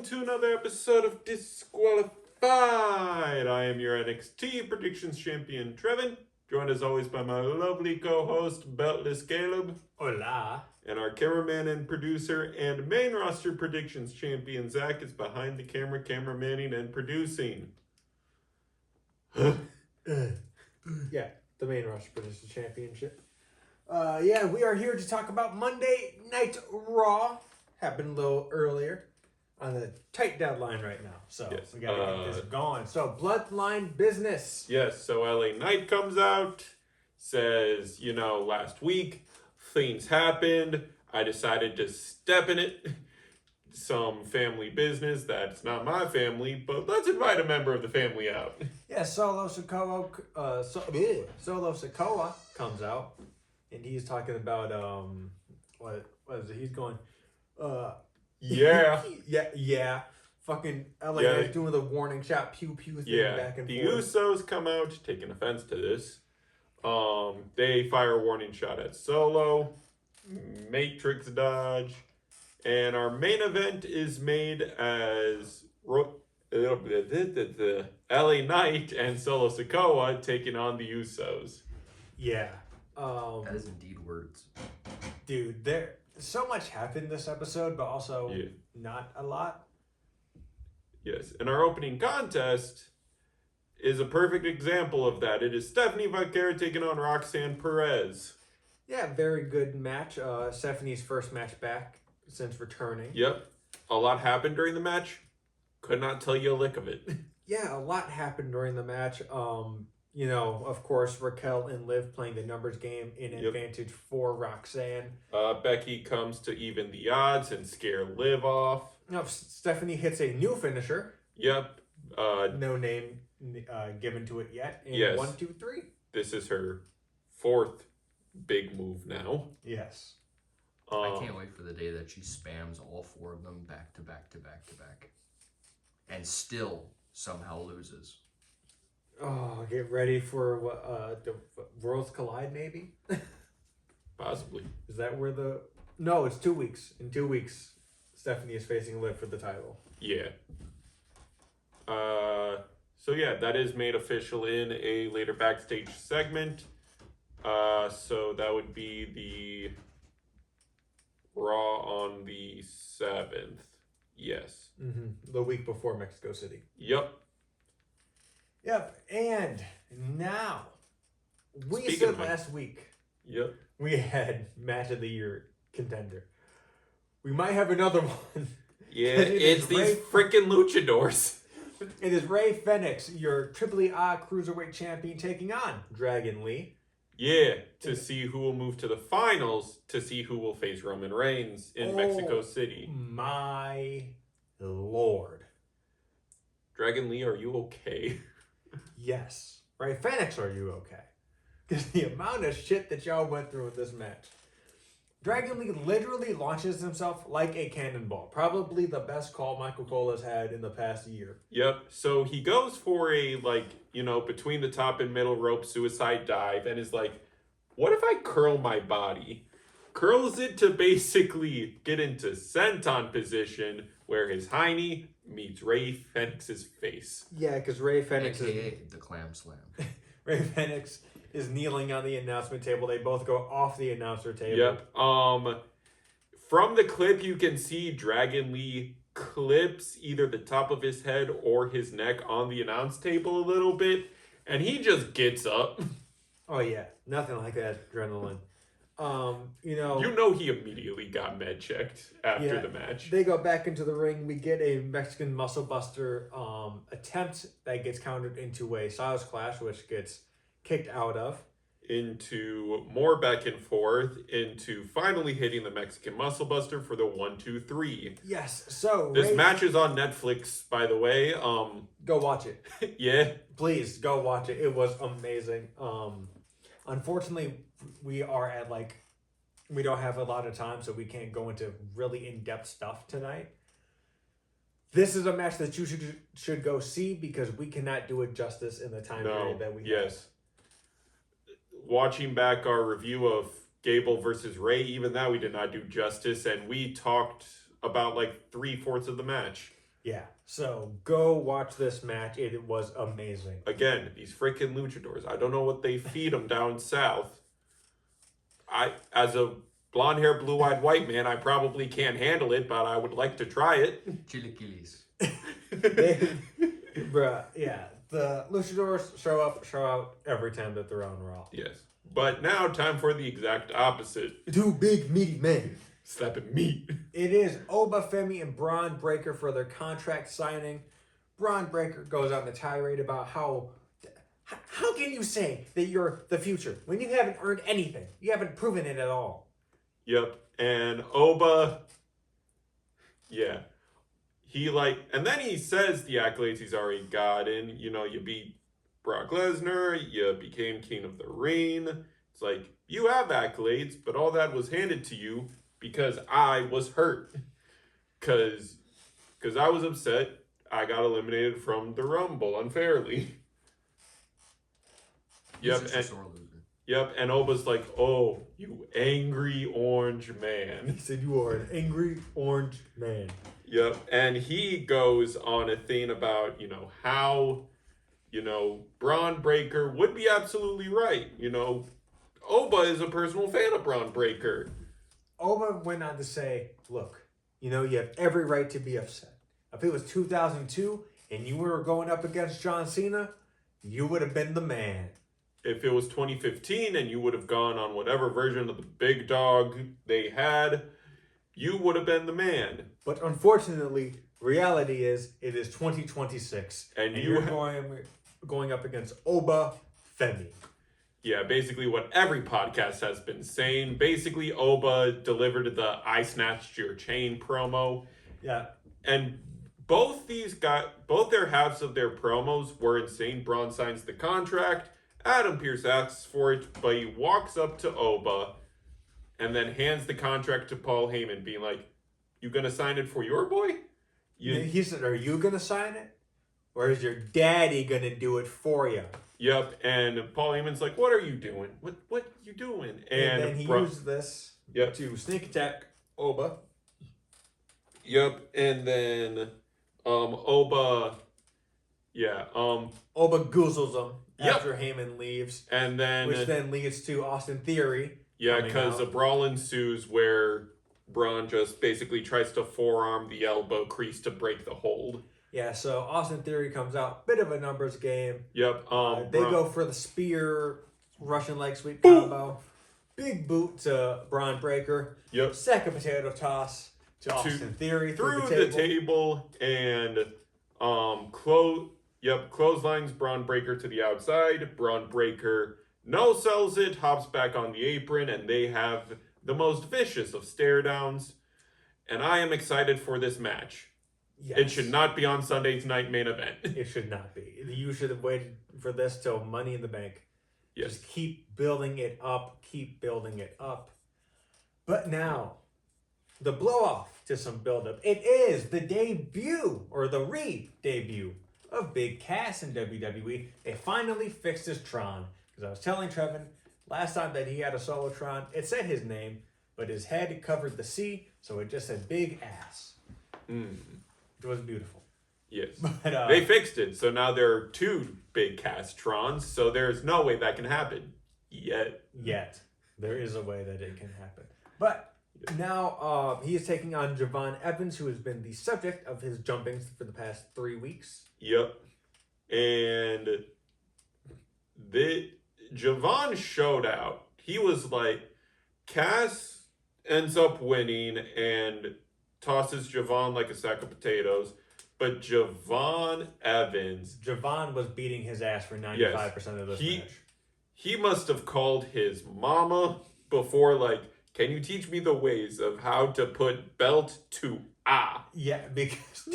to another episode of Disqualified. I am your NXT Predictions Champion, Trevin, joined as always by my lovely co-host, Beltless Caleb. Hola. And our cameraman and producer and main roster Predictions Champion, Zach, is behind the camera, cameramanning and producing. Yeah, the main roster producer championship. We are here to talk about Monday Night Raw. Happened a little earlier on a tight deadline right now. So Yes, we got to get this going. So Bloodline business. Yes, so LA Knight comes out, says, last week things happened. I decided to step in it. Some family business that's not my family, but let's invite a member of the family out. Yeah, Solo Sikoa comes out, and he's talking about what is it? He's going, yeah, fucking LA Knight's doing the warning shot pew pew thing back and the forth. Usos come out taking offense to this. They fire a warning shot at Solo, Matrix dodge. And our main event is made as the LA Knight and Solo Sikoa taking on the Usos. Yeah. That is indeed words. Dude, there so much happened this episode, but also not a lot. Yes, and our opening contest is a perfect example of that. It is Stephanie Vaquera taking on Roxanne Perez. Yeah, very good match. Stephanie's first match back since returning. Yep. A lot happened during the match. Could not tell you a lick of it. Yeah, a lot happened during the match. Of course, Raquel and Liv playing the numbers game in advantage for Roxanne. Becky comes to even the odds and scare Liv off. Stephanie hits a new finisher. Yep. No name given to it yet. In yes. 1, 2, 3. This is her fourth big move now. Yes. I can't wait for the day that she spams all four of them back to back to back to back. And still somehow loses. Oh, get ready for the Worlds Collide, maybe? Possibly. Is that where No, it's 2 weeks. In 2 weeks, Stephanie is facing Liv for the title. Yeah. That is made official in a later backstage segment. So that would be the Raw on the 7th. Yes. Mm-hmm. The week before Mexico City. Yep. And now, last week, yep, we had Match of the Year contender. We might have another one. Yeah, it's these freaking luchadors. It is Rey Fenix, your AAA Cruiserweight champion, taking on Dragon Lee. Yeah, to see who will move to the finals, to see who will face Roman Reigns in Mexico City. My Lord. Dragon Lee, are you okay? Yes. Rey Fenix, are you okay? Because the amount of shit that y'all went through in this match. Dragon Lee literally launches himself like a cannonball. Probably the best call Michael Cole has had in the past year. Yep. So he goes for a, between the top and middle rope suicide dive and is like, what if I curl my body? Curls it to basically get into senton position where his hiney meets Rey Fenix's face. Yeah, because Rey Fenix AKA the clam slam. Rey Fenix is kneeling on the announcement table. They both go off the announcer table. Yep. From the clip, you can see Dragon Lee clips either the top of his head or his neck on the announce table a little bit, and he just gets up. Oh yeah, nothing like that adrenaline. He immediately got med checked after the match. They go back into the ring. We get a Mexican muscle buster attempt that gets countered into a Styles Clash, which gets kicked out of. Into more back and forth, into finally hitting the Mexican muscle buster for the 1, 2, 3. Yes, so this match is on Netflix, by the way. Go watch it. Yeah. Please go watch it. It was amazing. Unfortunately, we are at we don't have a lot of time, so we can't go into really in-depth stuff tonight. This is a match that you should go see because we cannot do it justice in the time period that we have. Yes. Watching back our review of Gable versus Ray, even that we did not do justice, and we talked about like 3/4 of the match. Yeah, so go watch this match. It was amazing. Again, these freaking luchadors. I don't know what they feed them down south. As a blonde hair, blue eyed white man, I probably can't handle it, but I would like to try it. Chilaquiles. Bruh, yeah. The luchadors show out every time that they're on Raw. Yes. But now, time for the exact opposite. Two big meaty men. Slapping meat. It is Oba Femi and Braun Breaker for their contract signing. Braun Breaker goes on the tirade about how can you say that you're the future when you haven't earned anything? You haven't proven it at all. Yep. And Oba, yeah. And then he says the accolades he's already gotten. You know, you beat Brock Lesnar, you became King of the Ring. It's like, you have accolades, but all that was handed to you because I was hurt. Because I was upset. I got eliminated from the Rumble unfairly. Yep. He's just a sore loser. Yep. And Oba's like, oh, you angry orange man. He said you are an angry orange man. Yep. And he goes on a thing about, how, Braun Breaker would be absolutely right. Oba is a personal fan of Braun Breaker. Oba went on to say, look, you have every right to be upset. If it was 2002 and you were going up against John Cena, you would have been the man. If it was 2015 and you would have gone on whatever version of the big dog they had, you would have been the man. But unfortunately, reality is it is 2026. And you're going up against Oba Femi. Yeah, basically what every podcast has been saying. Basically, Oba delivered the I Snatched Your Chain promo. Yeah. And both their halves of their promos were insane. Braun signs the contract. Adam Pearce asks for it, but he walks up to Oba and then hands the contract to Paul Heyman, being like, you gonna sign it for your boy? He said, are you gonna sign it? Or is your daddy gonna do it for you? Yep, and Paul Heyman's like, what are you doing? What you doing? And then he used this to sneak attack Oba. Yep, and then Oba goozles him after Heyman leaves. And then which then leads to Austin Theory. Yeah, because a brawl ensues where Braun just basically tries to forearm the elbow crease to break the hold. Yeah, so Austin Theory comes out. Bit of a numbers game. Yep. They go for the spear, Russian leg sweep combo. Big boot to Braun Breaker. Yep. Second potato toss to Austin Theory through the table. And clotheslines Braun Breaker to the outside. Braun Breaker no-sells it, hops back on the apron, and they have the most vicious of stare downs. And I am excited for this match. Yes. It should not be on Sunday's night main event. It should not be. You should have waited for this till Money in the Bank. Yes. Just keep building it up. Keep building it up. But now, the blow-off to some build-up. It is the debut, or the re-debut, of Big Cass in WWE. They finally fixed his Tron. Because I was telling Trevin last time that he had a Solotron, it said his name, but his head covered the C, so it just said Big Ass. It was beautiful. Yes. But, they fixed it, so now there are two Big Castrons, so there's no way that can happen. Yet. There is a way that it can happen. But now he is taking on Javon Evans, who has been the subject of his jumpings for the past 3 weeks. Yep. And Javon showed out. He was like, Cass ends up winning and tosses Javon like a sack of potatoes. But Javon Evans... Javon was beating his ass for 95% of this match. He must have called his mama before, like, can you teach me the ways of how to put belt to ah? Yeah, because...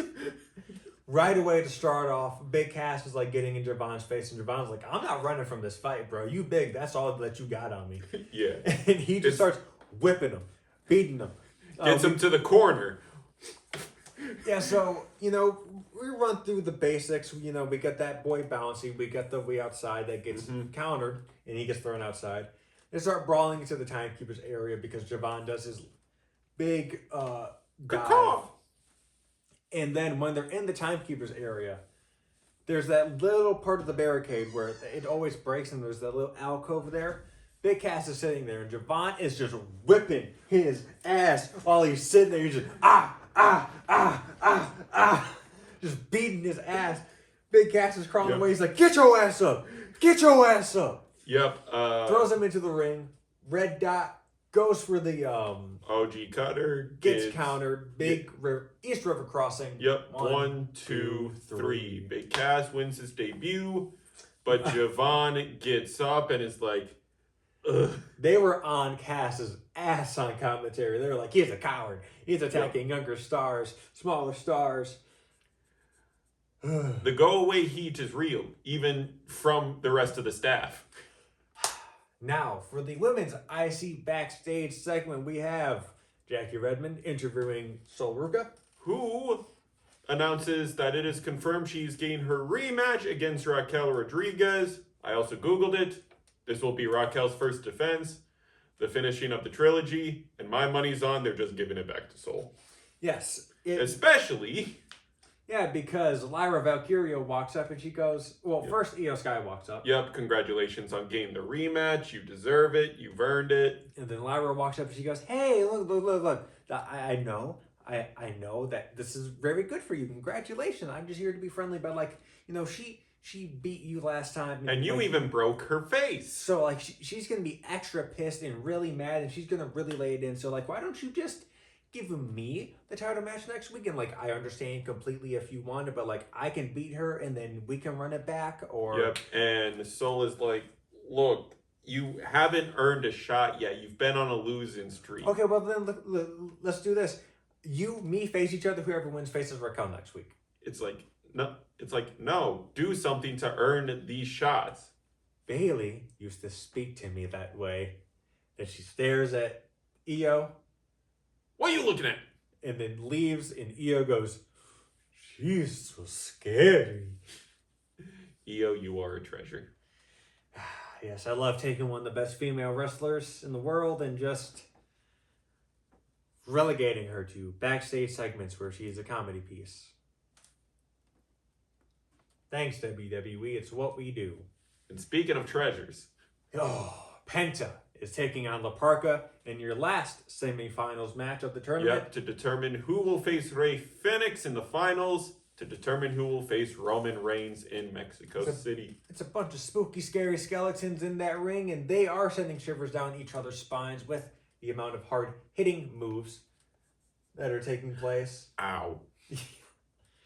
Right away to start off, Big Cass was like getting in Javon's face, and Javon's like, I'm not running from this fight, bro. You big, that's all that you got on me. Yeah. And he just starts whipping him, beating him. Gets him to the corner. Yeah, so, we run through the basics. We got that boy bouncy. We got the way outside that gets countered, and he gets thrown outside. They start brawling into the timekeeper's area because Javon does his big dive. And then when they're in the timekeepers area, there's that little part of the barricade where it always breaks, and there's that little alcove there. Big Cass is sitting there, and Javon is just whipping his ass while he's sitting there. He's just just beating his ass. Big Cass is crawling away. He's like, "Get your ass up! Get your ass up!" Yep. Throws him into the ring. Red Dot goes for the OG cutter gets countered. East River crossing. Yep. 1, 2, 3. Big Cass wins his debut, but Javon gets up and is like, ugh. They were on Cass's ass on commentary. They were like, "He's a coward. He's attacking younger stars, smaller stars." The go away heat is real, even from the rest of the staff. Now, for the women's IC backstage segment, we have Jackie Redmond interviewing Sol Ruka, who announces that it is confirmed she's getting her rematch against Raquel Rodriguez. I also Googled it. This will be Raquel's first defense, the finishing of the trilogy, and my money's on they're just giving it back to Sol. Yes. Especially... Yeah, because Lyra Valkyria walks up and she goes, first Io Sky walks up. Yep, congratulations on getting the rematch. You deserve it. You've earned it. And then Lyra walks up and she goes, "Hey, look. I know that this is very good for you. Congratulations. I'm just here to be friendly, but she beat you last time. And you even broke her face. So she's going to be extra pissed and really mad, and she's going to really lay it in. So why don't you just give me the title match next week? And I understand completely if you want it, but I can beat her and then we can run it back." Or yep. And Sol is like, "Look, you haven't earned a shot yet. You've been on a losing streak." Okay, well then let's do this. Me face each other. Whoever wins faces Raquel next week. It's like no. Do something to earn these shots. Bailey used to speak to me that way. Then she stares at Io. "What are you looking at?" And then leaves, and Io goes, "She's so scary." Io, you are a treasure. Yes, I love taking one of the best female wrestlers in the world and just relegating her to backstage segments where she is a comedy piece. Thanks, WWE. It's what we do. And speaking of treasures. Penta is taking on La Parka in your last semifinals match of the tournament. Yep, to determine who will face Rey Fenix in the finals, to determine who will face Roman Reigns in Mexico City. It's a bunch of spooky, scary skeletons in that ring, and they are sending shivers down each other's spines with the amount of hard-hitting moves that are taking place. Ow.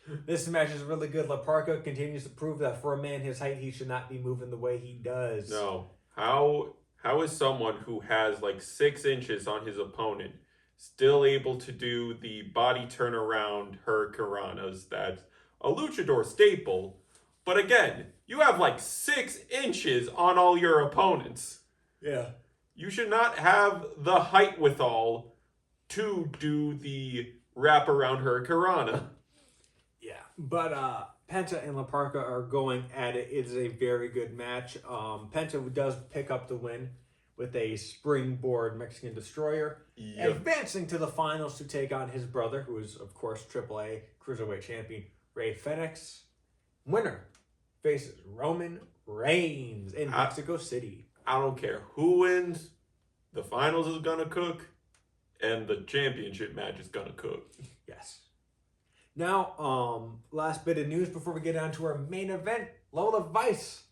This match is really good. La Parka continues to prove that for a man his height, he should not be moving the way he does. No. How is someone who has 6 inches on his opponent still able to do the body turnaround hurricanranas? That's a luchador staple. But again, you have 6 inches on all your opponents. Yeah. You should not have the height withal to do the wraparound hurricanrana. Yeah. But Penta and La Parka are going at it. It's a very good match. Penta does pick up the win with a springboard Mexican Destroyer, advancing to the finals to take on his brother, who is, of course, AAA Cruiserweight Champion Rey Fenix. Winner faces Roman Reigns in Mexico City. I don't care who wins. The finals is going to cook, and the championship match is going to cook. Yes. Now, last bit of news before we get on to our main event. Lola Vice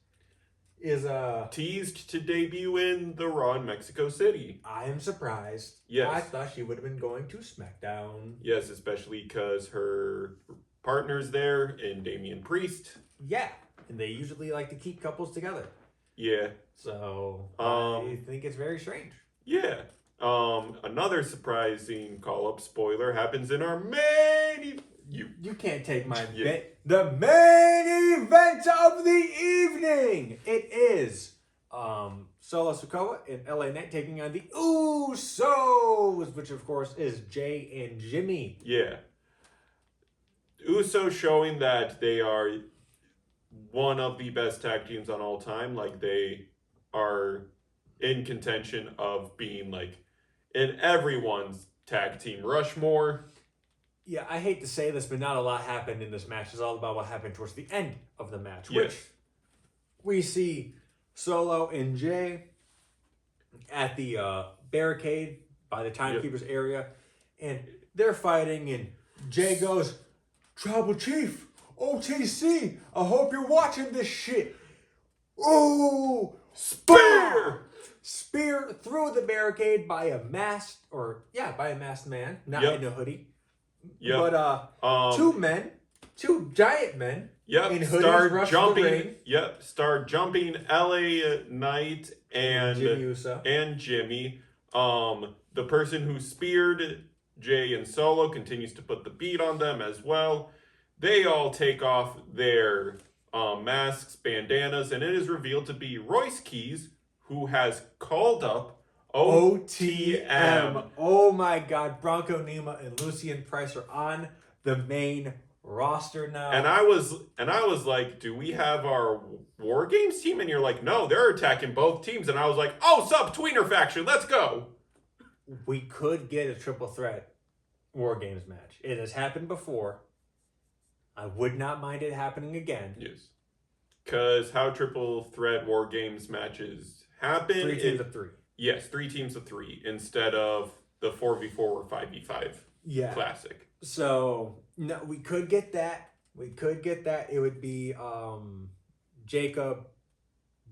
is teased to debut in the Raw in Mexico City. I am surprised. Yes. I thought she would have been going to SmackDown. Yes, especially because her partner's there in Damian Priest. Yeah, and they usually like to keep couples together. Yeah. So, I think it's very strange. Yeah. Another surprising call-up spoiler happens in our main You can't take my bit. The main event of the evening. It is Solo Sikoa and LA Knight taking on the Usos, which of course is Jay and Jimmy. Yeah. Usos showing that they are one of the best tag teams on all time. They are in contention of being in everyone's tag team Rushmore. Yeah, I hate to say this, but not a lot happened in this match. It's all about what happened towards the end of the match, which Yes. we see Solo and Jay at the barricade by the timekeeper's area, and they're fighting, and Jay goes, "Tribal Chief, OTC, I hope you're watching this shit." Oh, Spear! Spear through the barricade by a masked man, not Yep. in a hoodie. Yep. But two giant men Yep. in hoodies Start rush jumping. the ring. Yep. Start jumping. LA Knight and Jimmy Uso. and Jimmy. The person who speared Jay and Solo continues to put the beat on them as well. They all take off their masks, bandanas, and it is revealed to be Royce Keys, who has called up OTM. Oh my God, Bronco Nima and Lucien Price are on the main roster now. And I was like, do we have our War Games team? And you're like, no, they're attacking both teams. And I was like, oh, sup, tweener faction, let's go. We could get a triple threat War Games match. It has happened before. I would not mind it happening again. Yes. Because how triple threat War Games matches happen. 3 teams of 3. Yes, 3 teams of 3 instead of the 4v4 or 5v5 classic. So, no, we could get that. It would be Jacob,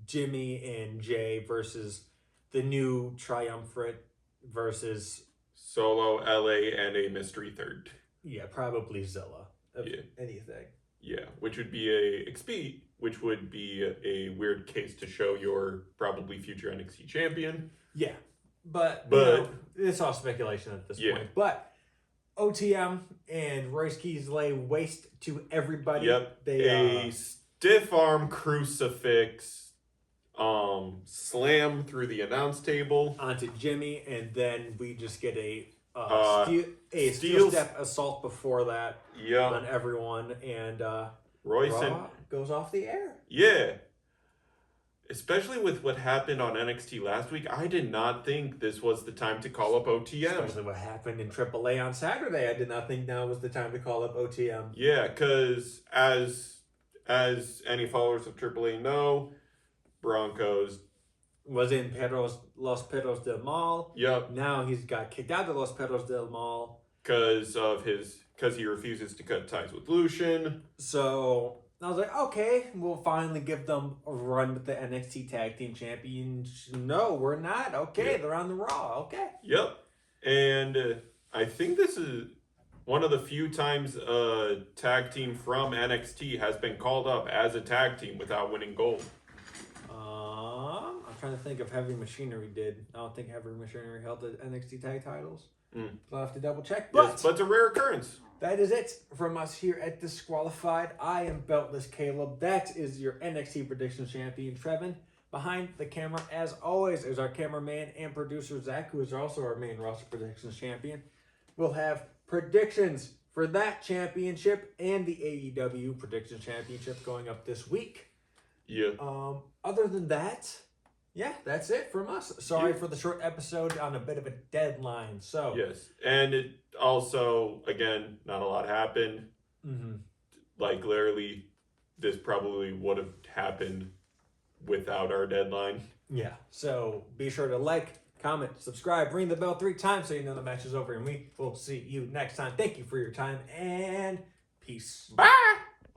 Jimmy, and Jay versus the new Triumvirate versus Solo, LA, and a mystery third. Yeah, probably Zilla. Yeah. Anything. Yeah, which would be a weird case to show your probably future NXT champion. Yeah, but it's all speculation at this point. But OTM and Royce Keys lay waste to everybody. Yep. A stiff arm crucifix slam through the announce table onto Jimmy, and then we just get a steel step assault before that on everyone, and Royce Raw goes off the air. Yeah. Especially with what happened on NXT last week, I did not think this was the time to call up OTM. Especially what happened in AAA on Saturday, I did not think now was the time to call up OTM. Yeah, because as any followers of AAA know, Broncos was in Los Perros del Mal. Yep. Now he's got kicked out of Los Perros del Mal because he refuses to cut ties with Lucian. So I was like, okay, we'll finally give them a run with the NXT Tag Team Champions. No, we're not. Okay, they're on the Raw. Okay. Yep. And I think this is one of the few times a tag team from NXT has been called up as a tag team without winning gold. I'm trying to think if Heavy Machinery did. I don't think Heavy Machinery held the NXT tag titles. I'll have to double check. But, yes, but it's a rare occurrence. That is it from us here at Disqualified. I am Beltless Caleb. That is your NXT Predictions Champion, Trevin. Behind the camera, as always, is our cameraman and producer, Zach, who is also our main roster Predictions Champion. We'll have predictions for that championship and the AEW Predictions Championship going up this week. Yeah. Other than that, yeah, that's it from us. Sorry for the short episode on a bit of a deadline. So yes, and it also, again, not a lot happened. Mm-hmm. Like literally, this probably would have happened without our deadline. Yeah. So be sure to like, comment, subscribe, ring the bell 3 times so you know the match is over, and we will see you next time. Thank you for your time and peace. Bye.